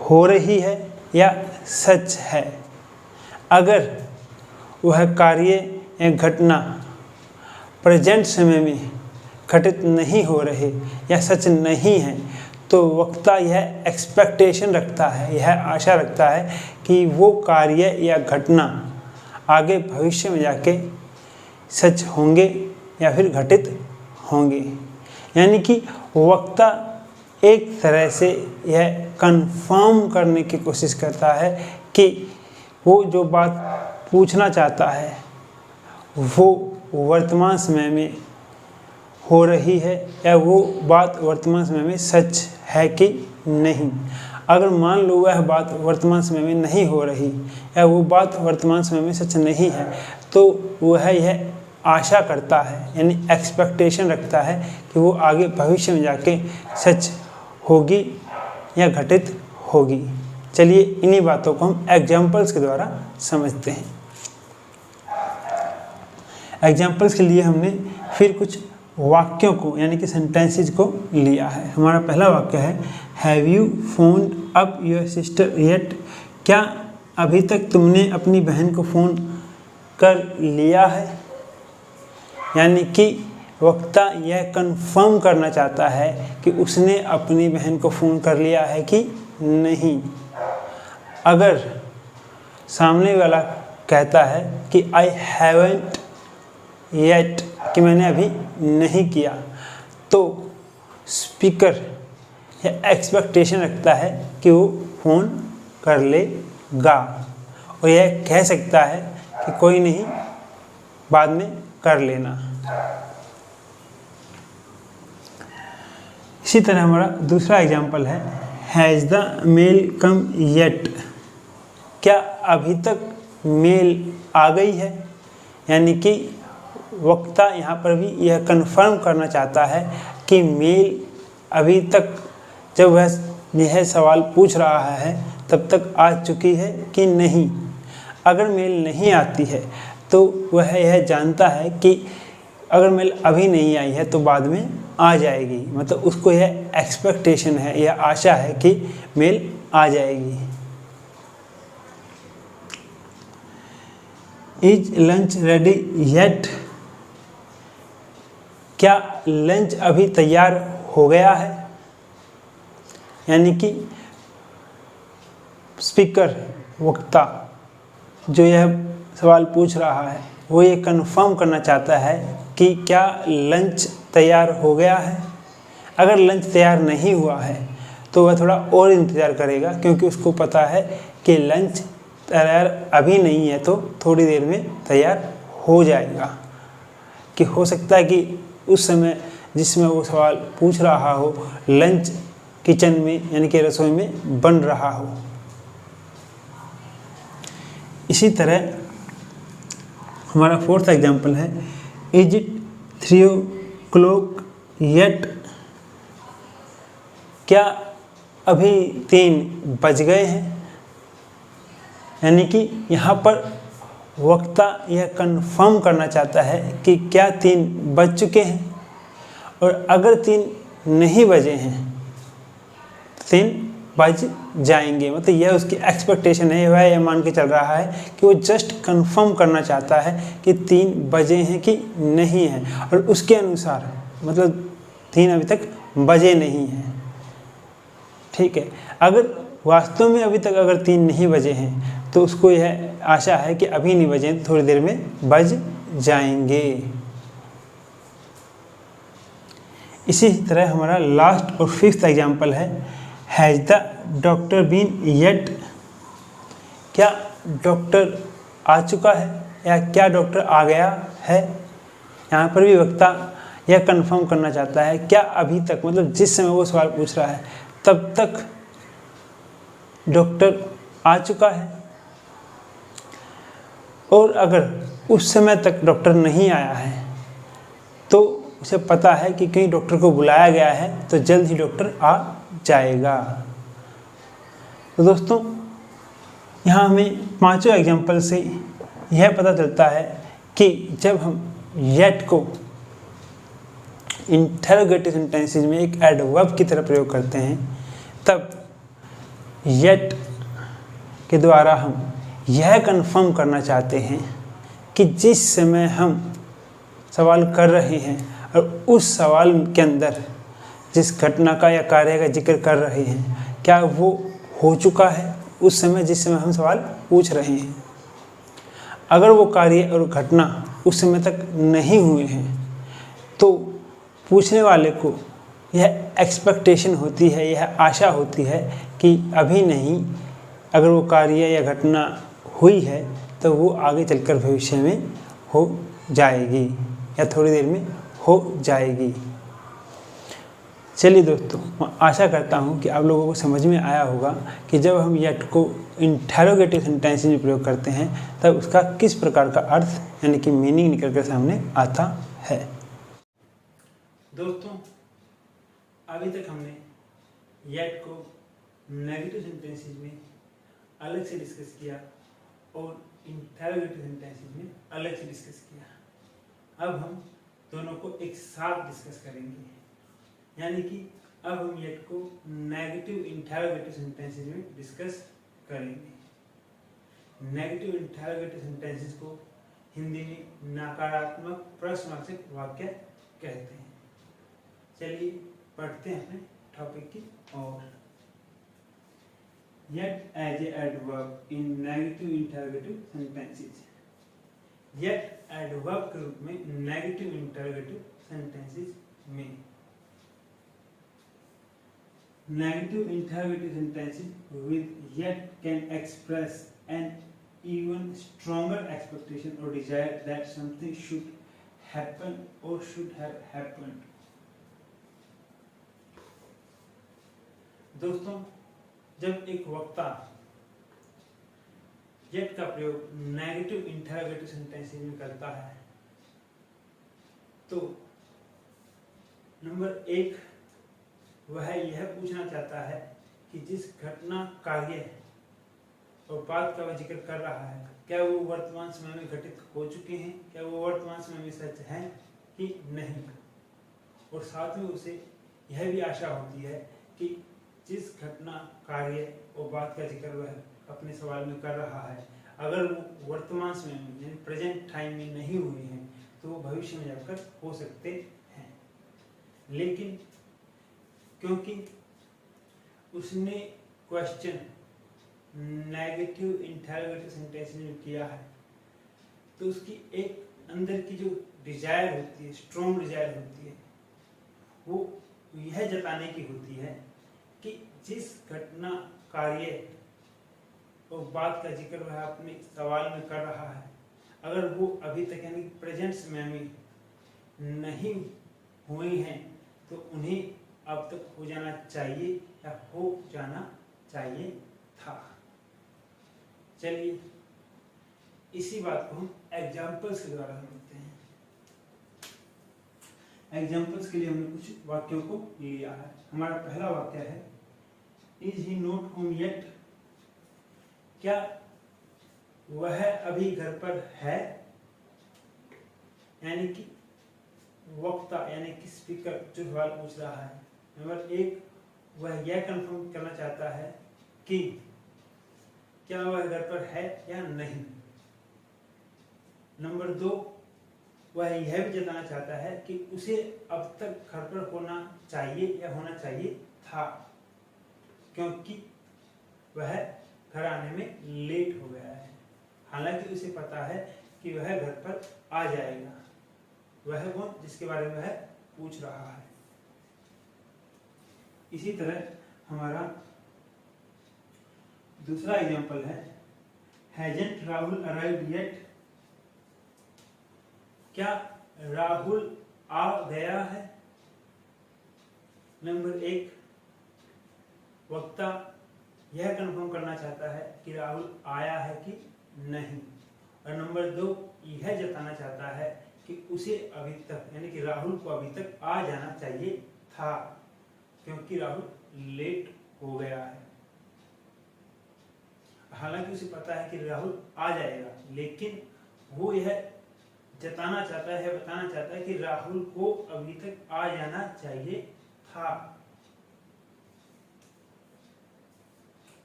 हो रही है या सच है। अगर वह कार्य या घटना प्रेजेंट समय में घटित नहीं हो रहे या सच नहीं है तो वक्ता यह एक्सपेक्टेशन रखता है, यह आशा रखता है कि वो कार्य या घटना आगे भविष्य में जाके सच होंगे या फिर घटित होंगे। यानी कि वक्ता एक तरह से यह कंफर्म करने की कोशिश करता है कि वो जो बात पूछना चाहता है वो वर्तमान समय में हो रही है या वो बात वर्तमान समय में सच है कि नहीं। अगर मान लो वह बात वर्तमान समय में नहीं हो रही या वो बात वर्तमान समय में सच नहीं है तो वह यह आशा करता है यानी एक्सपेक्टेशन रखता है कि वो आगे भविष्य में जाके सच होगी या घटित होगी। चलिए इन्हीं बातों को हम एग्जाम्पल्स के द्वारा समझते हैं। एग्जाम्पल्स के लिए हमने फिर कुछ वाक्यों को यानी कि सेंटेंसेस को लिया है। हमारा पहला वाक्य है have you found up your sister yet, क्या अभी तक तुमने अपनी बहन को फ़ोन कर लिया है। यानी कि वक्ता यह कंफर्म करना चाहता है कि उसने अपनी बहन को फ़ोन कर लिया है कि नहीं। अगर सामने वाला कहता है कि आई हैवंट येट, कि मैंने अभी नहीं किया, तो स्पीकर यह एक्सपेक्टेशन रखता है कि वो फ़ोन कर लेगा और यह कह सकता है कि कोई नहीं बाद में कर लेना। इसी तरह हमारा दूसरा एग्जाम्पल है has the mail come yet, क्या अभी तक मेल आ गई है। यानी कि वक्ता यहाँ पर भी यह कंफर्म करना चाहता है कि मेल अभी तक जब वह यह सवाल पूछ रहा है तब तक आ चुकी है कि नहीं। अगर मेल नहीं आती है तो वह यह जानता है कि अगर मेल अभी नहीं आई है तो बाद में आ जाएगी, मतलब उसको यह एक्सपेक्टेशन है, यह आशा है कि मेल आ जाएगी। इज लंच रेडी येट, क्या लंच अभी तैयार हो गया है। यानी कि स्पीकर वक्ता जो यह सवाल पूछ रहा है वो ये कंफर्म करना चाहता है कि क्या लंच तैयार हो गया है। अगर लंच तैयार नहीं हुआ है तो वह थोड़ा और इंतज़ार करेगा क्योंकि उसको पता है कि लंच तैयार अभी नहीं है तो थोड़ी देर में तैयार हो जाएगा। कि हो सकता है कि उस समय जिसमें वो सवाल पूछ रहा हो लंच किचन में यानी कि रसोई में बन रहा हो। इसी तरह हमारा फोर्थ एग्जाम्पल है इज इट 3 o'clock येट, क्या अभी 3 बज गए हैं। यानी कि यहाँ पर वक्ता यह कंफर्म करना चाहता है कि क्या 3 बज चुके हैं और अगर 3 नहीं बजे हैं 3 बज जाएंगे। मतलब यह उसकी एक्सपेक्टेशन है, वह यह मान के चल रहा है कि वो जस्ट कंफर्म करना चाहता है कि 3 बजे हैं कि नहीं हैं, और उसके अनुसार मतलब 3 अभी तक बजे नहीं हैं। ठीक है, अगर वास्तव में अभी तक अगर 3 नहीं बजे हैं तो उसको यह आशा है कि अभी नहीं बजे तो थोड़ी देर में बज जाएंगे। इसी तरह हमारा लास्ट और 5th एग्जाम्पल है, has the doctor been yet. क्या डॉक्टर आ चुका है या क्या डॉक्टर आ गया है। यहाँ पर भी वक्ता यह कंफर्म करना चाहता है क्या अभी तक, मतलब जिस समय वो सवाल पूछ रहा है तब तक डॉक्टर आ चुका है। और अगर उस समय तक डॉक्टर नहीं आया है तो उसे पता है कि कहीं डॉक्टर को बुलाया गया है तो जल्द ही डॉक्टर आ जाएगा। तो दोस्तों यहाँ हमें 5 एग्जाम्पल से यह पता चलता है कि जब हम येट को इंटरोगेटिव सेंटेंसेस में एक एडवर्ब की तरह प्रयोग करते हैं तब येट के द्वारा हम यह कंफर्म करना चाहते हैं कि जिस समय हम सवाल कर रहे हैं और उस सवाल के अंदर जिस घटना का या कार्य का जिक्र कर रहे हैं क्या वो हो चुका है उस समय जिस समय हम सवाल पूछ रहे हैं। अगर वो कार्य और घटना उस समय तक नहीं हुए हैं तो पूछने वाले को यह एक्सपेक्टेशन होती है, यह आशा होती है कि अभी नहीं, अगर वो कार्य या घटना हुई है तो वो आगे चलकर भविष्य में हो जाएगी या थोड़ी देर में हो जाएगी। चलिए दोस्तों, मैं आशा करता हूँ कि आप लोगों को समझ में आया होगा कि जब हम येट को इंटरोगेटिव सेंटेंसेस में प्रयोग करते हैं तब उसका किस प्रकार का अर्थ यानी कि मीनिंग निकल कर सामने आता है। दोस्तों अभी तक हमने येट को नेगेटिव सेंटेंसेस में अलग से डिस्कस किया और इंटरोगेटिव सेंटेंसेस में अलग से डिस्कस किया। अब हम दोनों को एक साथ डिस्कस करेंगे, यानी कि अब हम येट को नेगेटिव इंटरोगेटिव सेंटेंसेस में डिस्कस करेंगे। नेगेटिव इंटरोगेटिव सेंटेंसेस को हिंदी में नकारात्मक प्रश्नवाचक वाक्य कहते हैं। चलिए पढ़ते हैं अपने टॉपिक की ओर। Yet as a adverb in negative interrogative sentences. Yet adverb के रूप में नेगेटिव इंटरोगेटिव सेंटेंसेस में। Negative interrogative sentences with yet can express an even stronger expectation or desire that something should happen or should have happened. दोस्तों जब एक वक्ता yet का प्रयोग नेगेटिव इंटरोगेटिव सेंटेंसेस में करता है तो नंबर 1 वह यह पूछना चाहता है कि जिस घटना, कार्य और बात का वह जिक्र कर रहा है क्या वो वर्तमान समय में घटित हो चुके हैं, क्या वो वर्तमान समय में सच है कि नहीं। और साथ में उसे यह भी आशा होती है कि जिस घटना, कार्य और बात का जिक्र वह अपने सवाल में कर रहा है अगर वो वर्तमान समय में यानी प्रेजेंट टाइम में नहीं हुए हैं तो वो भविष्य में जाकर हो सकते हैं। लेकिन क्योंकि उसने क्वेश्चन नेगेटिव इंटरोगेटिव सेंटेंस में किया है तो उसकी एक अंदर की जो डिजायर होती है, स्ट्रॉन्ग डिजायर होती है, वो यह जताने की होती है कि जिस घटना, कार्य और बात का जिक्र वह अपने सवाल में कर रहा है अगर वो अभी तक यानी प्रेजेंट समय में नहीं हुए हैं तो उन्हें अब तक हो जाना चाहिए या हो जाना चाहिए था। चलिए इसी बात को हम एग्जाम्पल्स के द्वारा समझते हैं। एग्जाम्पल्स के लिए हमने कुछ वाक्यों को लिया है। हमारा पहला वाक्य है is he not home yet. क्या वह अभी घर पर है, यानी कि वक्ता यानी कि स्पीकर जो सवाल पूछ रहा है नंबर 1 वह यह कंफर्म करना चाहता है कि क्या वह घर पर है या नहीं। नंबर 2, वह यह भी जताना चाहता है कि उसे अब तक घर पर होना चाहिए या होना चाहिए था, क्योंकि वह घर आने में लेट हो गया है। हालांकि उसे पता है कि वह घर पर आ जाएगा। वह कौन, जिसके बारे में वह पूछ रहा है। इसी तरह हमारा दूसरा एग्जांपल है, हैजंट राहुल अराइव्ड येट। क्या राहुल आ गया है। नंबर 1, वक्ता यह कंफर्म करना चाहता है कि राहुल आया है कि नहीं। और नंबर 2, यह जताना चाहता है कि उसे अभी तक, यानी कि राहुल को अभी तक आ जाना चाहिए था, क्योंकि राहुल लेट हो गया है। हालांकि उसे पता है कि राहुल आ जाएगा, लेकिन वो यह जताना चाहता है, बताना चाहता है कि राहुल को अभी तक आ जाना चाहिए था।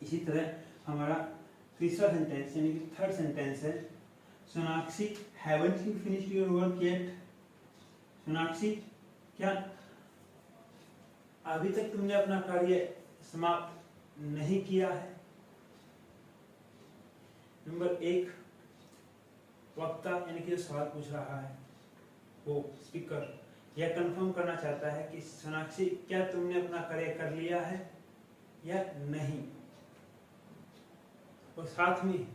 इसी तरह हमारा तीसरा सेंटेंस यानी कि थर्ड सेंटेंस है, Sonakshi haven't you finished your work yet. Sonakshi, क्या अभी तक तुमने अपना कार्य समाप्त नहीं किया है। नंबर 1, वक्ता यानी कि जो सवाल पूछ रहा है वो स्पीकर यह कंफर्म करना चाहता है कि सोनाक्षी, क्या तुमने अपना कार्य कर लिया है या नहीं। और साथ में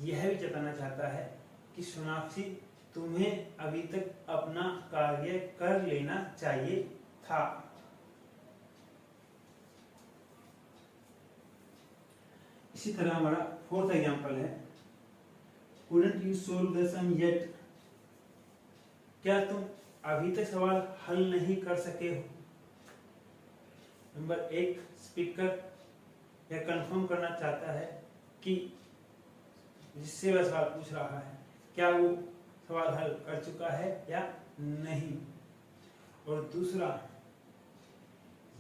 यह भी जताना चाहता है कि सोनाक्षी, तुम्हें अभी तक अपना कार्य कर लेना चाहिए था। इसी तरह हमारा फोर्थ एग्जांपल है, couldn't you solve the sum yet। क्या तुम अभी तक सवाल हल नहीं कर सके हो। नंबर 1, स्पीकर यह कंफर्म करना चाहता है कि जिससे वह सवाल पूछ रहा है क्या वो सवाल हल कर चुका है या नहीं। और दूसरा,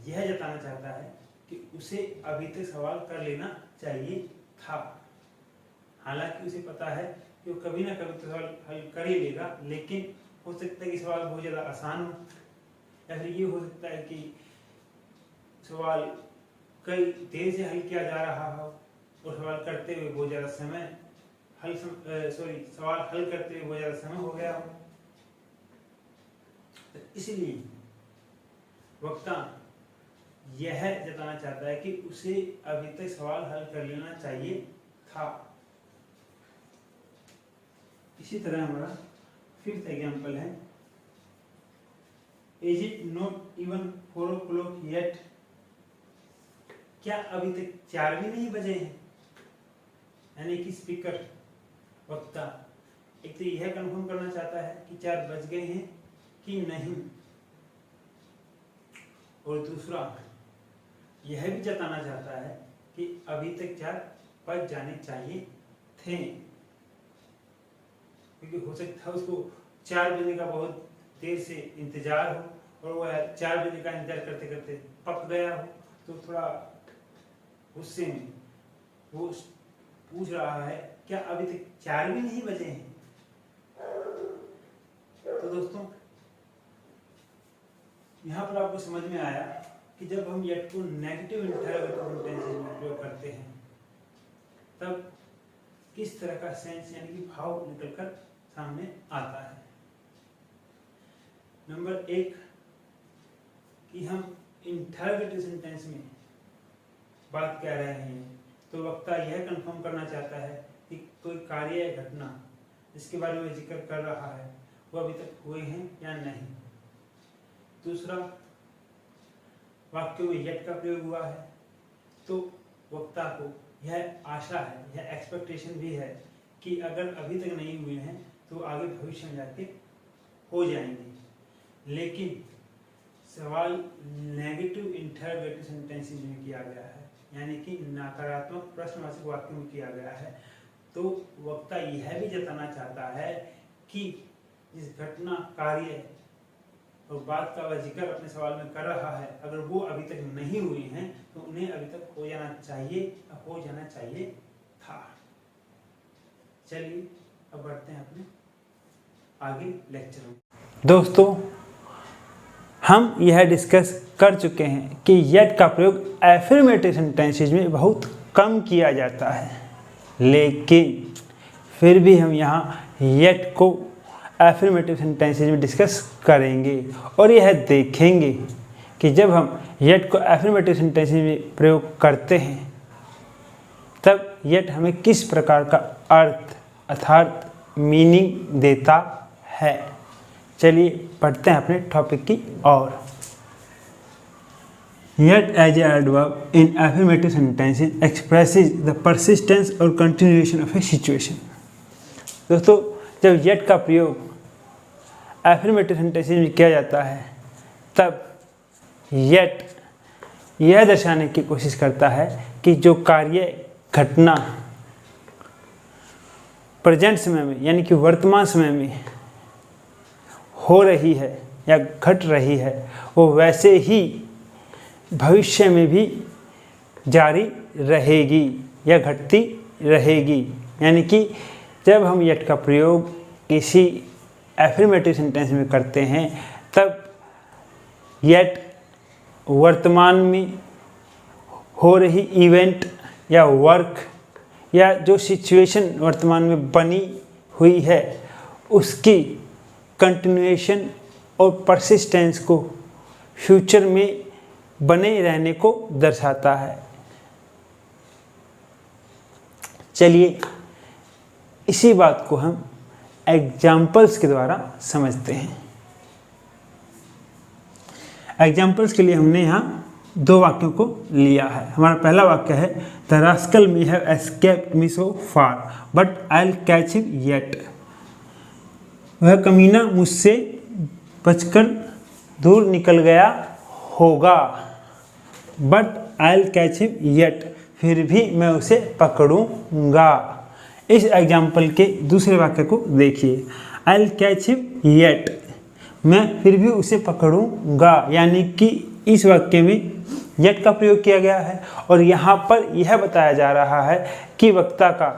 यह जताना चाहता है कि उसे अभी तक सवाल कर लेना चाहिए था। हालांकि उसे पता है कि वो कभी ना कभी तो सवाल हल कर ही लेगा, लेकिन हो सकता है कि सवाल बहुत ज़्यादा आसान हो, या फिर ये हो सकता है कि सवाल कई देर से हल किया जा रहा हो और सवाल करते हुए बहुत ज़्यादा समय सवाल हल करते हुए बहुत ज़्यादा समय हो गया हो। तो इसलिए वक्ता यह जताना चाहता है कि उसे अभी तक सवाल हल कर लेना चाहिए था। इसी तरह हमारा फिफ्थ एग्जांपल है, is it not even 4 o'clock yet. क्या अभी तक 4 भी नहीं बजे हैं। यानी कि स्पीकर वक्ता एक तो यह कंफर्म करना चाहता है कि 4 बज गए हैं कि नहीं, और दूसरा यह भी जताना चाहता है कि अभी तक 4 बज जाने चाहिए थे, क्योंकि हो सकता है उसको 4 बजे का बहुत देर से इंतजार हो और वह 4 बजे का इंतजार करते करते पक गया हो, तो थोड़ा गुस्से में वो पूछ रहा है क्या अभी तक 4 भी नहीं बजे हैं। तो दोस्तों, यहाँ पर आपको समझ में आया कि जब हम येट को नेगेटिव इंटरोगेटिव सेंटेंसेस में प्रयोग करते हैं तब किस तरह का सेंस यानी कि भाव निकलकर सामने आता है। नंबर 1 कि हम इंटरोगेटिव सेंटेंस में बात कर रहे हैं तो वक्ता यह कंफर्म करना चाहता है कि कोई कार्य या घटना जिसके बारे में जिक्र कर रहा है वो अभी तक हुए हैं या नहीं। दूसरा, वाक्यों में येट का प्रयोग हुआ है तो वक्ता को यह आशा है, यह एक्सपेक्टेशन भी है कि अगर अभी तक नहीं हुए हैं तो आगे भविष्य में जाके हो जाएंगे। लेकिन सवाल नेगेटिव इंटरोगेटिव सेंटेंसेस में किया गया है, यानी कि नकारात्मक प्रश्नवाचक वाक्य में किया गया है, तो वक्ता यह भी जताना चाहता है कि जिस घटना कार्य और बात का वह जिक्र अपने सवाल में कर रहा है, अगर वो अभी तक नहीं हुई हैं तो उन्हें अभी तक हो जाना चाहिए था। चलिए अब बढ़ते हैं अपने आगे लेक्चर में। दोस्तों, हम यह डिस्कस कर चुके हैं कि येट का प्रयोग एफर्मेटिव सेंटेंसेस में बहुत कम किया जाता है, लेकिन फिर भी हम यहाँ येट को एफर्मेटिव सेंटेंसेस में डिस्कस करेंगे और यह देखेंगे कि जब हम येट को एफर्मेटिव सेंटेंसेस में प्रयोग करते हैं तब येट हमें किस प्रकार का अर्थ अर्थात मीनिंग देता है। चलिए पढ़ते हैं अपने टॉपिक की ओर। Yet as an adverb in affirmative sentences expresses the persistence or continuation of a situation। दोस्तों, जब yet का प्रयोग affirmative sentences में किया जाता है तब yet यह दर्शाने की कोशिश करता है कि जो कार्य घटना प्रेजेंट समय में यानी कि वर्तमान समय में हो रही है या घट रही है वो वैसे ही भविष्य में भी जारी रहेगी या घटती रहेगी। यानी कि जब हम येट का प्रयोग किसी एफर्मेटिव सेंटेंस में करते हैं तब येट वर्तमान में हो रही इवेंट या वर्क या जो सिचुएशन वर्तमान में बनी हुई है उसकी कंटिन्यूएशन और परसिस्टेंस को फ्यूचर में बने रहने को दर्शाता है। चलिए इसी बात को हम एग्जाम्पल्स के द्वारा समझते हैं। एग्जाम्पल्स के लिए हमने यहाँ दो वाक्यों को लिया है। हमारा पहला वाक्य है the rascal may have escaped me so far but I will catch him yet. वह कमीना मुझसे बचकर दूर निकल गया होगा but I will catch him yet, फिर भी मैं उसे पकड़ूंगा। इस एग्जाम्पल के दूसरे वाक्य को देखिए, I will catch him yet, मैं फिर भी उसे पकड़ूंगा। यानी कि इस वाक्य में येट का प्रयोग किया गया है और यहाँ पर यह बताया जा रहा है कि वक्ता का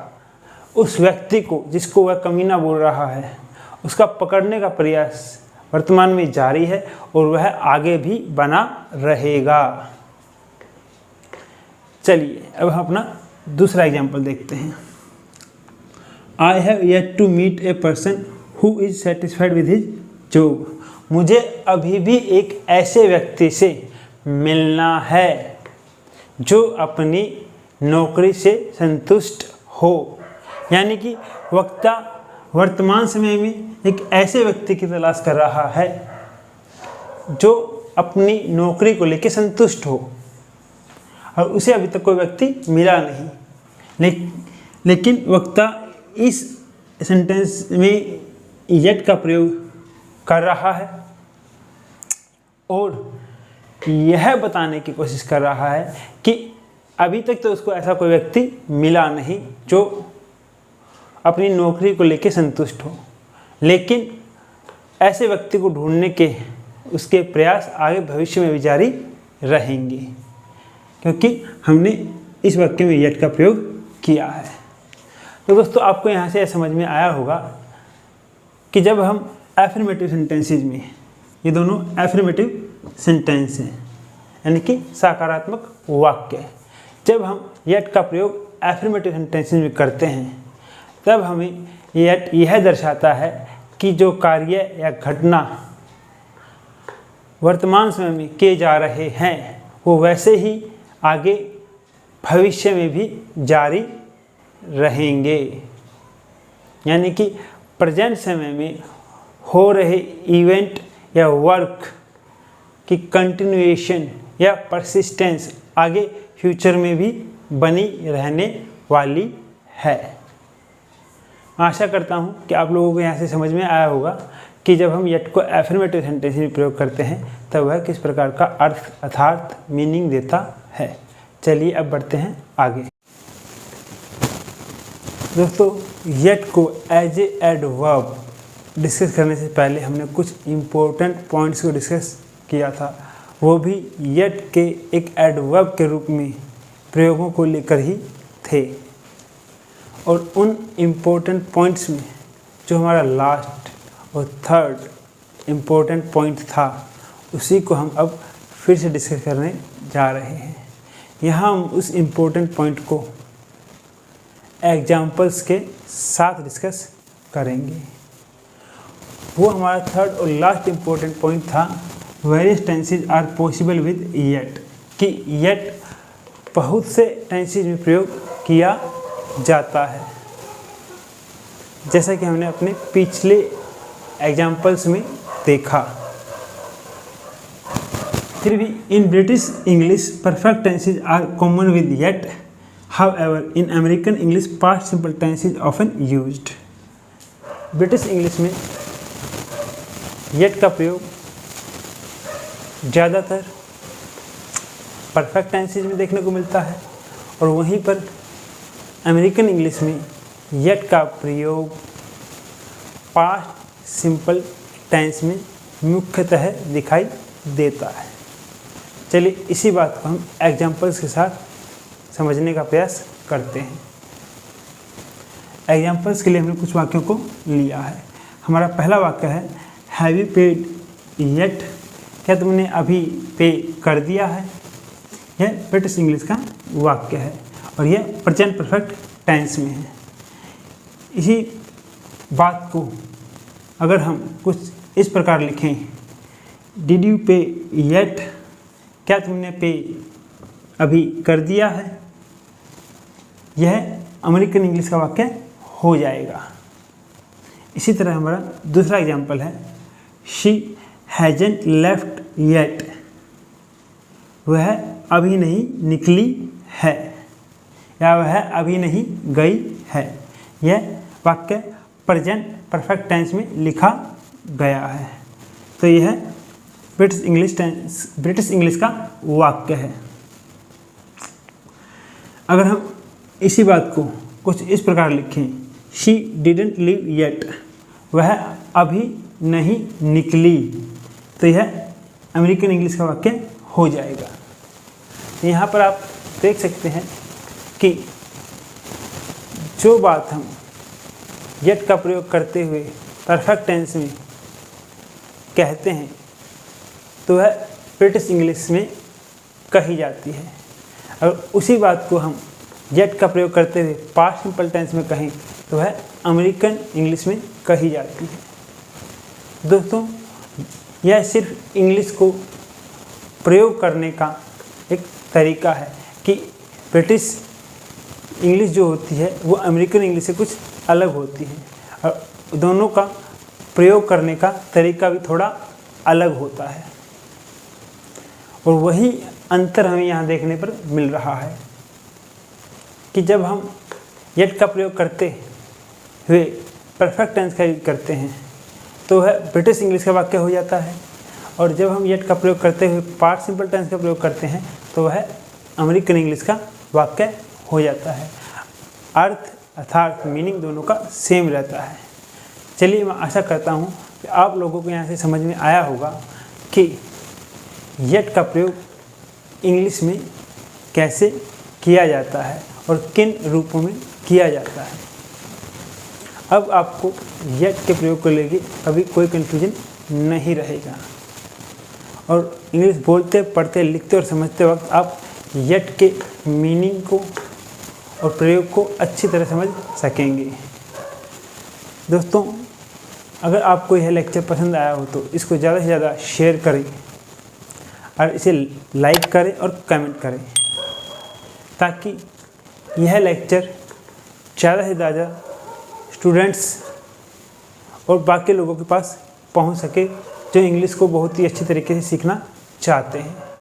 उस व्यक्ति को जिसको वह कमीना बोल रहा है उसका पकड़ने का प्रयास वर्तमान में जारी है और वह आगे भी बना रहेगा। चलिए अब हम अपना दूसरा एग्जाम्पल देखते हैं। I have yet to meet a person who is satisfied with his job. मुझे अभी भी एक ऐसे व्यक्ति से मिलना है जो अपनी नौकरी से संतुष्ट हो। यानी कि वक्ता वर्तमान समय में एक ऐसे व्यक्ति की तलाश कर रहा है जो अपनी नौकरी को लेकर संतुष्ट हो और उसे अभी तक कोई व्यक्ति मिला नहीं। लेकिन वक्ता इस सेंटेंस में येट का प्रयोग कर रहा है और यह बताने की कोशिश कर रहा है कि अभी तक तो उसको ऐसा कोई व्यक्ति मिला नहीं जो अपनी नौकरी को लेकर संतुष्ट हो, लेकिन ऐसे व्यक्ति को ढूंढने के उसके प्रयास आगे भविष्य में भी जारी रहेंगे क्योंकि हमने इस वाक्य में येट का प्रयोग किया है। तो दोस्तों, आपको यहाँ से यह समझ में आया होगा कि जब हम एफर्मेटिव सेंटेंसेस में, ये दोनों एफर्मेटिव सेंटेंस हैं यानी कि सकारात्मक वाक्य, जब हम येट का प्रयोग एफर्मेटिव सेंटेंसेस में करते हैं तब हमें येट यह दर्शाता है कि जो कार्य या घटना वर्तमान समय में किए जा रहे हैं वो वैसे ही आगे भविष्य में भी जारी रहेंगे। यानी कि प्रेजेंट समय में हो रहे इवेंट या वर्क की कंटिन्यूएशन या परसिस्टेंस आगे फ्यूचर में भी बनी रहने वाली है। आशा करता हूँ कि आप लोगों को यहाँ से समझ में आया होगा कि जब हम येट को एफर्मेटिव सेंटेंस में प्रयोग करते हैं तब वह किस प्रकार का अर्थ अर्थात मीनिंग देता है। चलिए अब बढ़ते हैं आगे। दोस्तों, येट को एज ए एडवर्ब डिस्कस करने से पहले हमने कुछ इम्पोर्टेंट पॉइंट्स को डिस्कस किया था, वो भी येट के एक एडवर्ब के रूप में प्रयोगों को लेकर ही थे। और उन इम्पोर्टेंट पॉइंट्स में जो हमारा लास्ट और थर्ड इम्पोर्टेंट पॉइंट था, उसी को हम अब फिर से डिस्कस करने जा रहे हैं। यहाँ हम उस इम्पोर्टेंट पॉइंट को एग्जाम्पल्स के साथ डिस्कस करेंगे। वो हमारा थर्ड और लास्ट इम्पोर्टेंट पॉइंट था, various tenses are possible with yet, कि येट बहुत से टेंसेज में प्रयोग किया जाता है, जैसा कि हमने अपने पिछले एग्जाम्पल्स में देखा। फिर भी in British English perfect tenses are common with yet, however in American English past simple tense is often used. British English में येट का प्रयोग ज़्यादातर परफेक्ट टेंसेज में देखने को मिलता है, और वहीं पर अमेरिकन इंग्लिश में येट का प्रयोग पास्ट सिंपल टेंस में मुख्यतः दिखाई देता है। चलिए इसी बात को हम एग्जाम्पल्स के साथ समझने का प्रयास करते हैं। एग्जाम्पल्स के लिए हमने कुछ वाक्यों को लिया है। हमारा पहला वाक्य है, हैव यू पेड येट, क्या तुमने अभी पे कर दिया है। यह ब्रिटिश इंग्लिश का वाक्य है और यह प्रेजेंट परफेक्ट टेंस में है। इसी बात को अगर हम कुछ इस प्रकार लिखें, डिड यू पे येट, क्या तुमने पे अभी कर दिया है, यह अमेरिकन इंग्लिश का वाक्य हो जाएगा। इसी तरह हमारा दूसरा एग्जाम्पल है, शी हैजंट लेफ्ट येट, वह अभी नहीं निकली है, या वह अभी नहीं गई है। यह वाक्य प्रेजेंट परफेक्ट टेंस में लिखा गया है। तो यह ब्रिटिश इंग्लिश का वाक्य है। अगर हम इसी बात को कुछ इस प्रकार लिखें, शी डिडंट लीव येट, वह अभी नहीं निकली, तो यह अमेरिकन इंग्लिश का वाक्य हो जाएगा। यहाँ पर आप देख सकते हैं कि जो बात हम येट का प्रयोग करते हुए परफेक्ट टेंस में कहते हैं, तो वह ब्रिटिश इंग्लिश में कही जाती है। और उसी बात को हम येट का प्रयोग करते हुए पास्ट सिंपल टेंस में कहें, तो वह अमेरिकन इंग्लिश में कही जाती है। दोस्तों, यह सिर्फ इंग्लिश को प्रयोग करने का एक तरीका है कि ब्रिटिश इंग्लिश जो होती है वो अमेरिकन इंग्लिश से कुछ अलग होती है, और दोनों का प्रयोग करने का तरीका भी थोड़ा अलग होता है। और वही अंतर हमें यहाँ देखने पर मिल रहा है कि जब हम येट का प्रयोग करते हुए परफेक्ट टेंस का यूज करते हैं, तो वह ब्रिटिश इंग्लिश का वाक्य हो जाता है, और जब हम येट का प्रयोग करते हुए पास्ट सिंपल टेंस का प्रयोग करते हैं, तो वह अमेरिकन इंग्लिश का वाक्य हो जाता है। अर्थ अर्थात मीनिंग दोनों का सेम रहता है। चलिए, मैं आशा करता हूँ कि आप लोगों को यहाँ से समझ में आया होगा कि येट का प्रयोग इंग्लिश में कैसे किया जाता है और किन रूपों में किया जाता है। अब आपको येट के प्रयोग को लेके कभी कोई कन्फ्यूजन नहीं रहेगा, और इंग्लिश बोलते, पढ़ते, लिखते और समझते वक्त आप येट के मीनिंग को और प्रयोग को अच्छी तरह समझ सकेंगे। दोस्तों, अगर आपको यह लेक्चर पसंद आया हो तो इसको ज़्यादा से ज़्यादा शेयर करें और इसे लाइक करें और कमेंट करें, ताकि यह लेक्चर ज़्यादा से ज़्यादा स्टूडेंट्स और बाकी लोगों के पास पहुंच सके जो इंग्लिश को बहुत ही अच्छी तरीके से सीखना चाहते हैं।